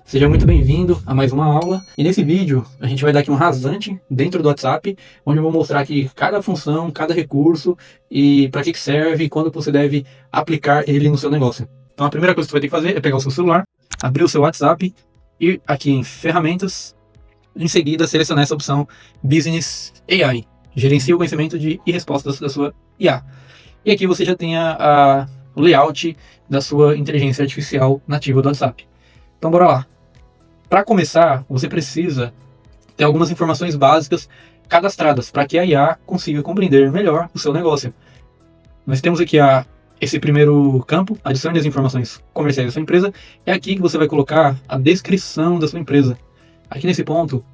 Seja muito bem-vindo a mais uma aula. E nesse vídeo a gente vai dar aqui um rasante dentro do WhatsApp, onde eu vou mostrar aqui cada função, cada recurso e para que serve e quando você deve aplicar ele no seu negócio. Então a primeira coisa que você vai ter que fazer é pegar o seu celular, abrir o seu WhatsApp, ir aqui em ferramentas, em seguida selecionar essa opção Business AI, gerencia o conhecimento e respostas da sua IA. E aqui você já tem o layout da sua inteligência artificial nativa do WhatsApp. Então bora lá. Para começar, você precisa ter algumas informações básicas cadastradas para que a IA consiga compreender melhor o seu negócio. Nós temos aqui esse primeiro campo, adicione as informações comerciais da sua empresa. É aqui que você vai colocar a descrição da sua empresa. Aqui nesse ponto,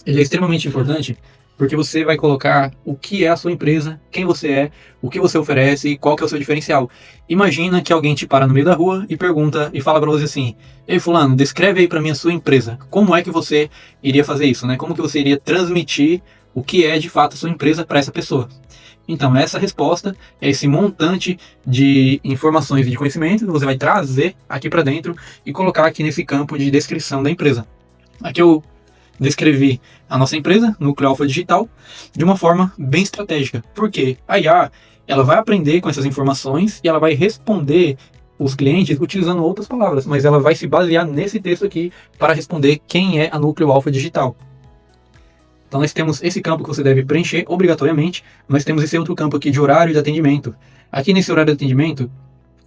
ele é extremamente importante porque você vai colocar o que é a sua empresa, quem você é, o que você oferece e qual que é o seu diferencial. Imagina que alguém te para no meio da rua e pergunta e fala para você assim: ei fulano, descreve aí para mim a sua empresa. Como é que você iria fazer isso, né? Como que você iria transmitir o que é de fato a sua empresa para essa pessoa? Então essa resposta é esse montante de informações e de conhecimento que você vai trazer aqui para dentro e colocar aqui nesse campo de descrição da empresa. Aqui eu descrevi a nossa empresa, Núcleo Alfa Digital, de uma forma bem estratégica. Porque a IA, ela vai aprender com essas informações e ela vai responder os clientes utilizando outras palavras, mas ela vai se basear nesse texto aqui para responder quem é a Núcleo Alfa Digital. Então nós temos esse campo que você deve preencher obrigatoriamente. Nós temos esse outro campo aqui de horário de atendimento. Aqui nesse horário de atendimento,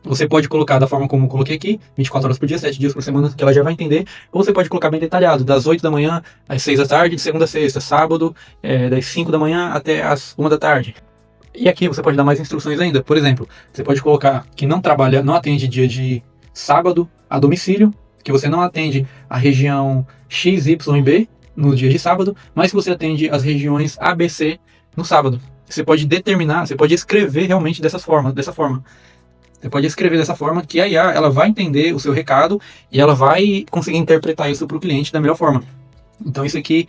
você pode colocar da forma como eu coloquei aqui, 24 horas por dia, 7 dias por semana, que ela já vai entender. Ou você pode colocar bem detalhado, das 8 da manhã às 6 da tarde, de segunda a sexta, sábado, das 5 da manhã até as 1 da tarde. E aqui você pode dar mais instruções ainda. Por exemplo, você pode colocar que não atende dia de sábado a domicílio, que você não atende a região X, Y e B no dia de sábado, mas que você atende as regiões A, B, C no sábado. Você pode determinar, você pode escrever realmente dessa forma. Você pode escrever dessa forma que a IA ela vai entender o seu recado e ela vai conseguir interpretar isso para o cliente da melhor forma. Então isso aqui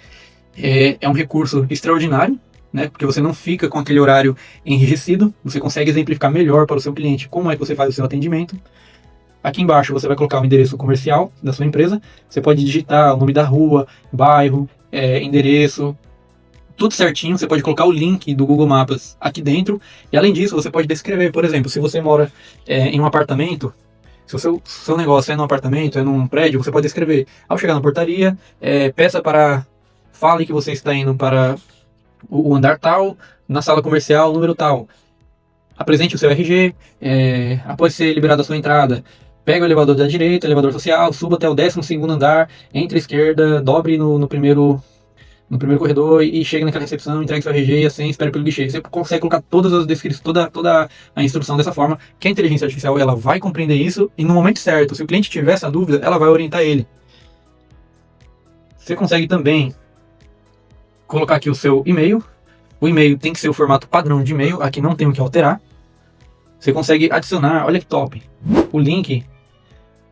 é um recurso extraordinário, né? Porque você não fica com aquele horário enrijecido, você consegue exemplificar melhor para o seu cliente como é que você faz o seu atendimento. Aqui embaixo você vai colocar o endereço comercial da sua empresa, você pode digitar o nome da rua, bairro, endereço, tudo certinho. Você pode colocar o link do Google Maps aqui dentro. E além disso, você pode descrever, por exemplo, se você mora em um apartamento, se o seu negócio é num apartamento, é num prédio, você pode descrever: ao chegar na portaria, fale que você está indo para o andar tal, na sala comercial, número tal. Apresente o seu RG, após ser liberado a sua entrada, pega o elevador da direita, elevador social, suba até o 12º andar, entre a esquerda, dobre no primeiro corredor e chega naquela recepção, entrega seu RG e assim espera pelo guichê. Você consegue colocar todas as descrições, toda a instrução dessa forma, que a inteligência artificial ela vai compreender isso e no momento certo, se o cliente tiver essa dúvida, ela vai orientar ele. Você consegue também colocar aqui o seu e-mail. O e-mail tem que ser o formato padrão de e-mail, aqui não tem o que alterar. Você consegue adicionar, olha que top, o link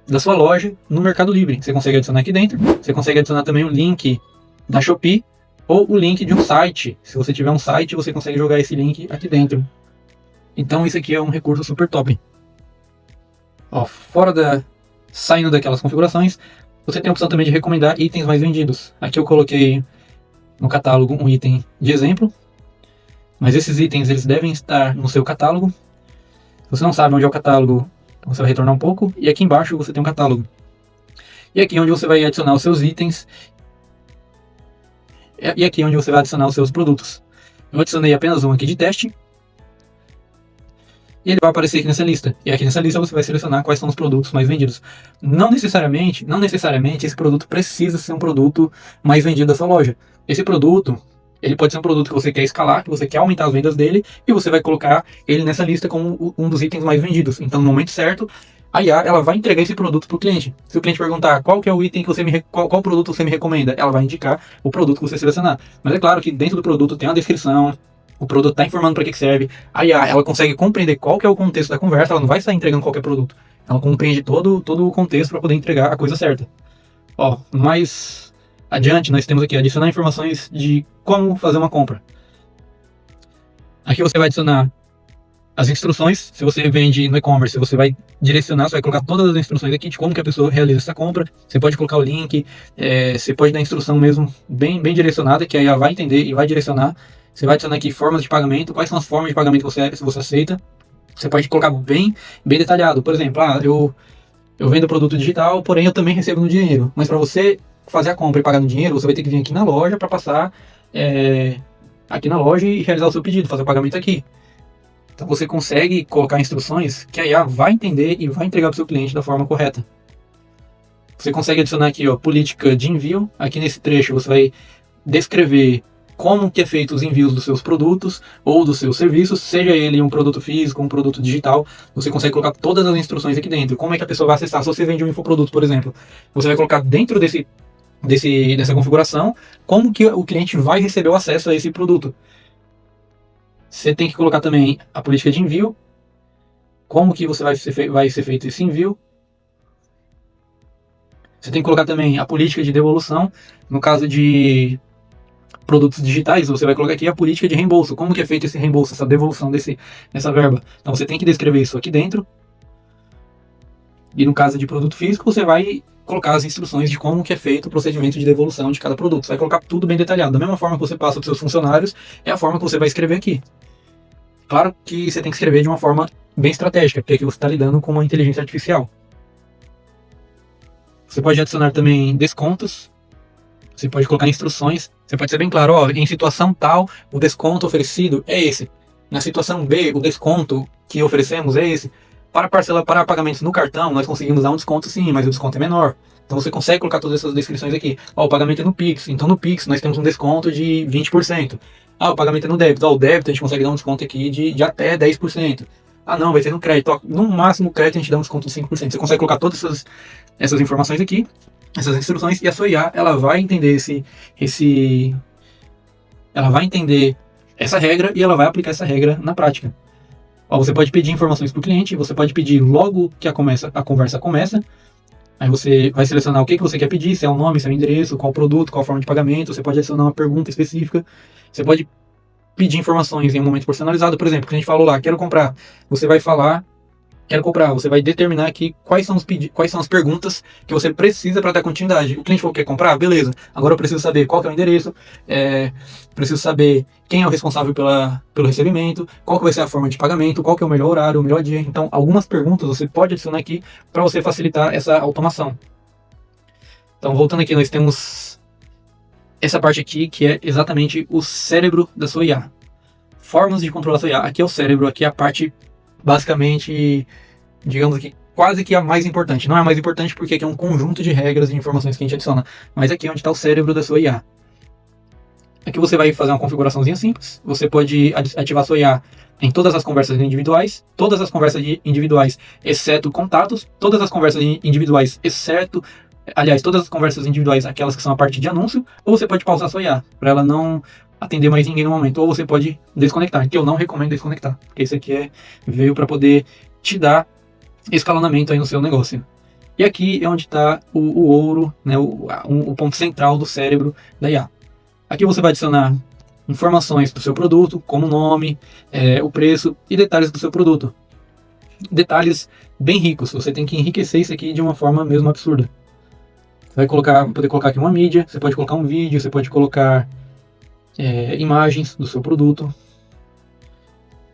da sua loja no Mercado Livre. Você consegue adicionar aqui dentro. Você consegue adicionar também o link da Shopee ou o link de um site. Se você tiver um site, você consegue jogar esse link aqui dentro. Então isso aqui é um recurso super top. Saindo daquelas configurações, você tem a opção também de recomendar itens mais vendidos. Aqui eu coloquei no catálogo um item de exemplo, mas esses itens eles devem estar no seu catálogo. Se você não sabe onde é o catálogo, você vai retornar um pouco, e aqui embaixo você tem um catálogo. E aqui é onde você vai adicionar os seus itens. E aqui é onde você vai adicionar os seus produtos. Eu adicionei apenas um aqui de teste. E ele vai aparecer aqui nessa lista. E aqui nessa lista você vai selecionar quais são os produtos mais vendidos. Não necessariamente esse produto precisa ser um produto mais vendido da sua loja. Esse produto, ele pode ser um produto que você quer escalar, que você quer aumentar as vendas dele, e você vai colocar ele nessa lista como um dos itens mais vendidos. Então no momento certo, a IA ela vai entregar esse produto para o cliente. Se o cliente perguntar qual que é o item que qual produto você me recomenda, ela vai indicar o produto que você selecionar. Mas é claro que dentro do produto tem uma descrição, o produto está informando para que serve. A IA ela consegue compreender qual que é o contexto da conversa, ela não vai sair entregando qualquer produto. Ela compreende todo o contexto para poder entregar a coisa certa. Mais adiante nós temos aqui adicionar informações de como fazer uma compra. Aqui você vai adicionar As instruções, se você vende no e-commerce, você vai direcionar, você vai colocar todas as instruções aqui de como que a pessoa realiza essa compra. Você pode colocar o link, você pode dar a instrução mesmo bem direcionada, que aí ela vai entender e vai direcionar. Você vai adicionar aqui formas de pagamento, quais são as formas de pagamento que você aceita. Você pode colocar bem detalhado. Por exemplo, eu vendo produto digital, porém eu também recebo no dinheiro. Mas para você fazer a compra e pagar no dinheiro, você vai ter que vir aqui na loja para passar aqui na loja e realizar o seu pedido, fazer o pagamento aqui. Então você consegue colocar instruções que a IA vai entender e vai entregar para o seu cliente da forma correta. Você consegue adicionar aqui, política de envio. Aqui nesse trecho você vai descrever como que é feito os envios dos seus produtos ou dos seus serviços, seja ele um produto físico, um produto digital. Você consegue colocar todas as instruções aqui dentro. Como é que a pessoa vai acessar? Se você vende um infoproduto, por exemplo, você vai colocar dentro dessa configuração como que o cliente vai receber o acesso a esse produto. Você tem que colocar também a política de envio, como que vai ser feito esse envio. Você tem que colocar também a política de devolução. No caso de produtos digitais, você vai colocar aqui a política de reembolso, como que é feito esse reembolso, essa devolução dessa verba. Então você tem que descrever isso aqui dentro. E no caso de produto físico, você vai colocar as instruções de como que é feito o procedimento de devolução de cada produto. Você vai colocar tudo bem detalhado. Da mesma forma que você passa para os seus funcionários, é a forma que você vai escrever aqui. Claro que você tem que escrever de uma forma bem estratégica, porque aqui você está lidando com uma inteligência artificial. Você pode adicionar também descontos. Você pode colocar instruções. Você pode ser bem claro, em situação tal, o desconto oferecido é esse. Na situação B, o desconto que oferecemos é esse. Para pagamentos no cartão, nós conseguimos dar um desconto sim, mas o desconto é menor. Então você consegue colocar todas essas descrições aqui. O pagamento é no Pix, então no Pix nós temos um desconto de 20%. O pagamento é no débito. O débito a gente consegue dar um desconto aqui de até 10%. Não, vai ser no crédito. No máximo, o crédito a gente dá um desconto de 5%. Você consegue colocar todas essas informações aqui, essas instruções, e a sua IA, ela vai entender ela vai entender essa regra e ela vai aplicar essa regra na prática. Você pode pedir informações para o cliente, você pode pedir logo que a conversa começa. Aí você vai selecionar o que você quer pedir, se é o nome, se é o endereço, qual produto, qual forma de pagamento. Você pode adicionar uma pergunta específica. Você pode pedir informações em um momento personalizado. Por exemplo, que a gente falou lá, quero comprar. Você vai falar, quero comprar. Você vai determinar aqui quais são as perguntas que você precisa para dar continuidade. O cliente falou que quer comprar? Beleza. Agora eu preciso saber qual que é o endereço, preciso saber quem é o responsável pelo recebimento, qual que vai ser a forma de pagamento, qual que é o melhor horário, o melhor dia. Então, algumas perguntas você pode adicionar aqui para você facilitar essa automação. Então, voltando aqui, nós temos essa parte aqui que é exatamente o cérebro da sua IA. Formas de controlar a sua IA. Aqui é o cérebro, aqui é a parte basicamente, digamos que quase que a mais importante. Não é a mais importante porque aqui é um conjunto de regras e informações que a gente adiciona, mas aqui é onde está o cérebro da sua IA. Aqui você vai fazer uma configuraçãozinha simples. Você pode ativar a sua IA em todas as conversas individuais, todas as conversas individuais, exceto contatos, todas as conversas individuais, todas as conversas individuais, aquelas que são a parte de anúncio, ou você pode pausar a sua IA, para ela não atender mais ninguém no momento, ou você pode desconectar, que eu não recomendo desconectar, porque isso aqui veio para poder te dar escalonamento aí no seu negócio. E aqui é onde está o ouro, né, o ponto central do cérebro da IA. Aqui você vai adicionar informações do seu produto, como o nome, o preço e detalhes do seu produto. Detalhes bem ricos, você tem que enriquecer isso aqui de uma forma mesmo absurda. Você vai poder colocar aqui uma mídia, você pode colocar um vídeo, você pode colocar imagens do seu produto.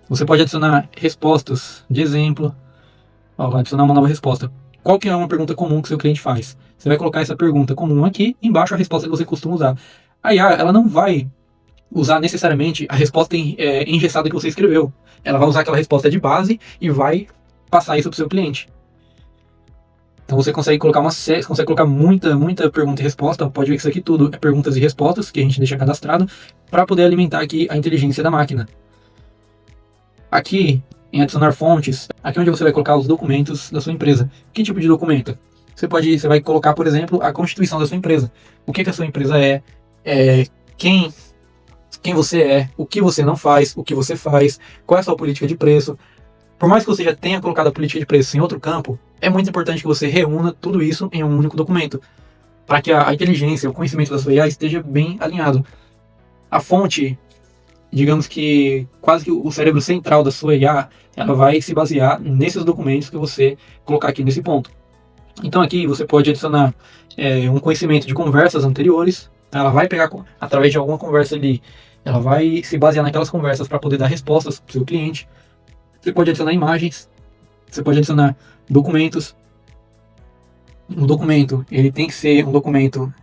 Você pode adicionar respostas de exemplo. Vai adicionar uma nova resposta. Qual que é uma pergunta comum que o seu cliente faz? Você vai colocar essa pergunta comum aqui, embaixo a resposta que você costuma usar. A IA, ela não vai usar necessariamente a resposta engessada que você escreveu. Ela vai usar aquela resposta de base e vai passar isso para o seu cliente. Então você consegue colocar muita pergunta e resposta. Pode ver que isso aqui tudo é perguntas e respostas que a gente deixa cadastrado para poder alimentar aqui a inteligência da máquina. Aqui, em adicionar fontes, aqui é onde você vai colocar os documentos da sua empresa. Que tipo de documento? Você vai colocar, por exemplo, a constituição da sua empresa. O que a sua empresa quem você é, o que você não faz, o que você faz, qual é a sua política de preço. Por mais que você já tenha colocado a política de preço em outro campo, é muito importante que você reúna tudo isso em um único documento, para que a inteligência, o conhecimento da sua IA esteja bem alinhado. A fonte digamos que quase que o cérebro central da sua IA, ela vai se basear nesses documentos que você colocar aqui nesse ponto. Então aqui você pode adicionar um conhecimento de conversas anteriores, ela vai pegar através de alguma conversa ali, ela vai se basear naquelas conversas para poder dar respostas para o seu cliente. Você pode adicionar imagens, você pode adicionar documentos. Um documento, ele tem que ser um documento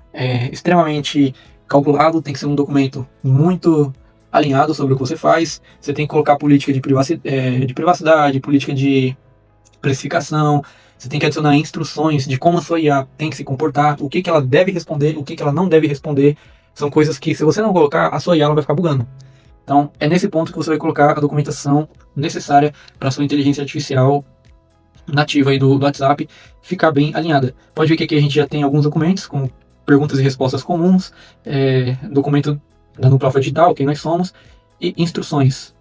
extremamente calculado, tem que ser um documento muito alinhado sobre o que você faz. Você tem que colocar política de privacidade, política de precificação. Você tem que adicionar instruções de como a sua IA tem que se comportar, o que ela deve responder, o que ela não deve responder. São coisas que, se você não colocar, a sua IA ela vai ficar bugando. Então, é nesse ponto que você vai colocar a documentação necessária para a sua inteligência artificial nativa aí do WhatsApp ficar bem alinhada. Pode ver que aqui a gente já tem alguns documentos com perguntas e respostas comuns, documento da Nupla Alfa Digital, quem nós somos, e instruções.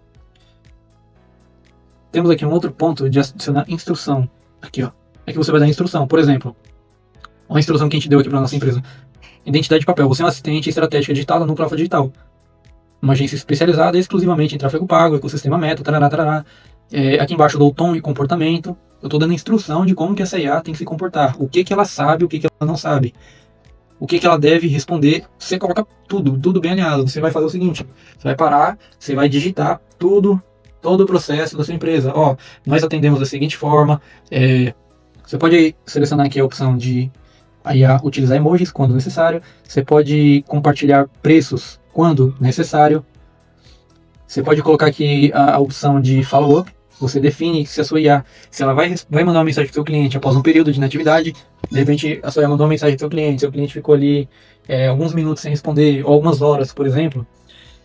Temos aqui um outro ponto de adicionar instrução. Aqui, ó. É que você vai dar instrução. Por exemplo, uma instrução que a gente deu aqui para nossa empresa. Identidade de papel. Você é um assistente estratégica digital da Nupla Alfa Digital. Uma agência especializada exclusivamente em tráfego pago, ecossistema meta, tarará, tarará. Aqui embaixo eu dou o tom e comportamento. Eu estou dando instrução de como que essa IA tem que se comportar. O que ela sabe, o que ela não sabe. O que ela deve responder. Você coloca tudo bem alinhado. Você vai fazer o seguinte, você vai parar, você vai digitar todo o processo da sua empresa. Ó, nós atendemos da seguinte forma. Você pode selecionar aqui a opção de a IA utilizar emojis quando necessário. Você pode compartilhar preços quando necessário. Você pode colocar aqui a opção de follow-up. Você define se a sua IA, se ela vai mandar uma mensagem para o seu cliente após um período de inatividade. De repente, a sua IA mandou uma mensagem para o seu cliente ficou ali alguns minutos sem responder, ou algumas horas, por exemplo.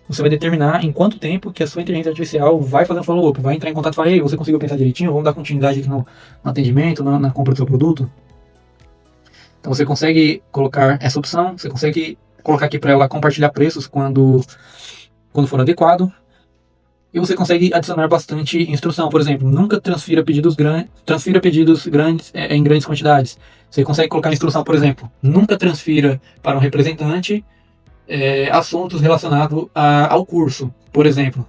Você vai determinar em quanto tempo que a sua inteligência artificial vai fazer um follow-up, vai entrar em contato e falar, ei, você conseguiu pensar direitinho, vamos dar continuidade aqui no atendimento, na compra do seu produto. Então você consegue colocar essa opção, você consegue colocar aqui para ela compartilhar preços quando for adequado. E você consegue adicionar bastante instrução. Por exemplo, nunca transfira pedidos grandes em grandes quantidades. Você consegue colocar a instrução, por exemplo, nunca transfira para um representante assuntos relacionados ao curso, por exemplo.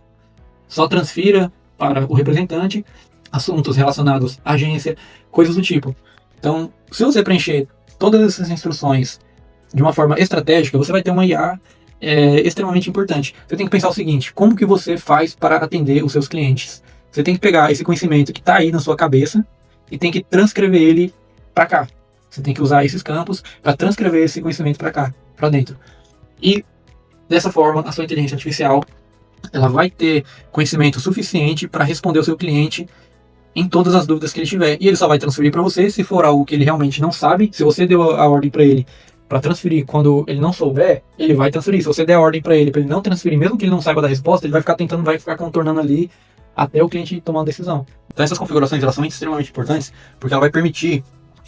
Só transfira para o representante assuntos relacionados à agência, coisas do tipo. Então, se você preencher todas essas instruções de uma forma estratégica, você vai ter uma IA extremamente importante. Você tem que pensar o seguinte, como que você faz para atender os seus clientes? Você tem que pegar esse conhecimento que está aí na sua cabeça e tem que transcrever ele para cá. Você tem que usar esses campos para transcrever esse conhecimento para cá, para dentro. E dessa forma, a sua inteligência artificial ela vai ter conhecimento suficiente para responder ao seu cliente em todas as dúvidas que ele tiver. E ele só vai transferir para você se for algo que ele realmente não sabe. Se você deu a ordem para ele para transferir quando ele não souber, ele vai transferir. Se você der a ordem para ele não transferir, mesmo que ele não saiba da resposta, ele vai ficar contornando ali até o cliente tomar uma decisão. Então essas configurações elas são extremamente importantes, porque ela vai permitir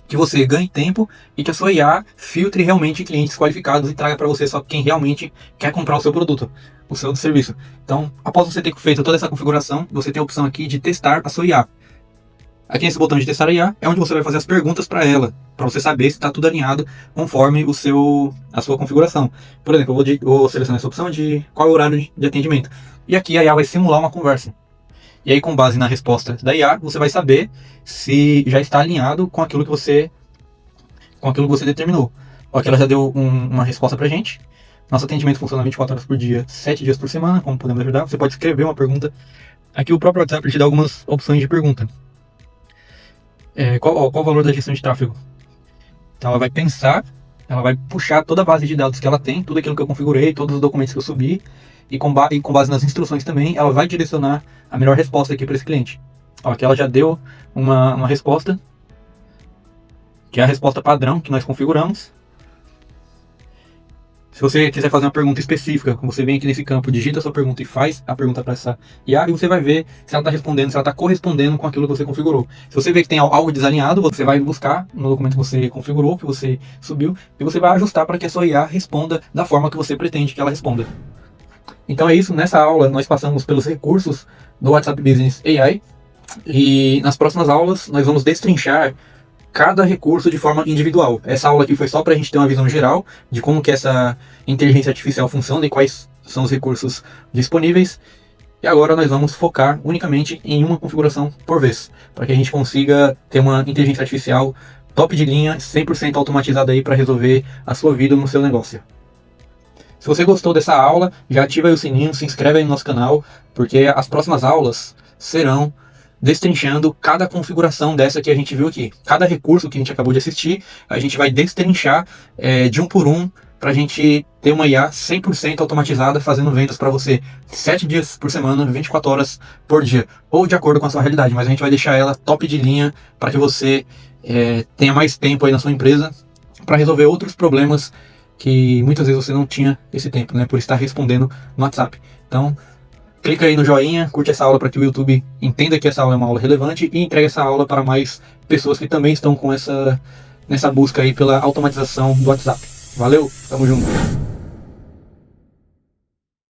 que você ganhe tempo e que a sua IA filtre realmente clientes qualificados e traga para você só quem realmente quer comprar o seu produto, o seu serviço. Então, após você ter feito toda essa configuração, você tem a opção aqui de testar a sua IA. Aqui nesse botão de testar a IA é onde você vai fazer as perguntas para ela, para você saber se está tudo alinhado conforme a sua configuração. Por exemplo, eu vou selecionar essa opção de qual é o horário de atendimento. E aqui a IA vai simular uma conversa. E aí, com base na resposta da IA, você vai saber se já está alinhado com aquilo que você determinou. Aqui ela já deu uma resposta para a gente. Nosso atendimento funciona 24 horas por dia, 7 dias por semana, como podemos ajudar. Você pode escrever uma pergunta. Aqui o próprio WhatsApp te dá algumas opções de pergunta. Qual o valor da gestão de tráfego? Então ela vai pensar, ela vai puxar toda a base de dados que ela tem, tudo aquilo que eu configurei, todos os documentos que eu subi, e com base nas instruções também, ela vai direcionar a melhor resposta aqui para esse cliente. Aqui ela já deu uma resposta, que é a resposta padrão que nós configuramos. Se você quiser fazer uma pergunta específica, você vem aqui nesse campo, digita a sua pergunta e faz a pergunta para essa IA, e você vai ver se ela está respondendo, se ela está correspondendo com aquilo que você configurou. Se você vê que tem algo desalinhado, você vai buscar no documento que você configurou, que você subiu, e você vai ajustar para que a sua IA responda da forma que você pretende que ela responda. Então é isso, nessa aula nós passamos pelos recursos do WhatsApp Business AI, e nas próximas aulas nós vamos destrinchar cada recurso de forma individual. Essa aula aqui foi só para a gente ter uma visão geral de como que essa inteligência artificial funciona e quais são os recursos disponíveis. E agora nós vamos focar unicamente em uma configuração por vez, para que a gente consiga ter uma inteligência artificial top de linha, 100% automatizada aí para resolver a sua vida no seu negócio. Se você gostou dessa aula, já ativa aí o sininho, se inscreve aí no nosso canal, porque as próximas aulas serão destrinchando cada configuração dessa que a gente viu aqui. Cada recurso que a gente acabou de assistir, a gente vai destrinchar de um por um, para a gente ter uma IA 100% automatizada, fazendo vendas para você 7 dias por semana, 24 horas por dia, ou de acordo com a sua realidade, mas a gente vai deixar ela top de linha para que você tenha mais tempo aí na sua empresa para resolver outros problemas que muitas vezes você não tinha esse tempo, né, por estar respondendo no WhatsApp. Então, clica aí no joinha, curte essa aula para que o YouTube entenda que essa aula é uma aula relevante e entregue essa aula para mais pessoas que também estão com nessa busca aí pela automatização do WhatsApp. Valeu, tamo junto!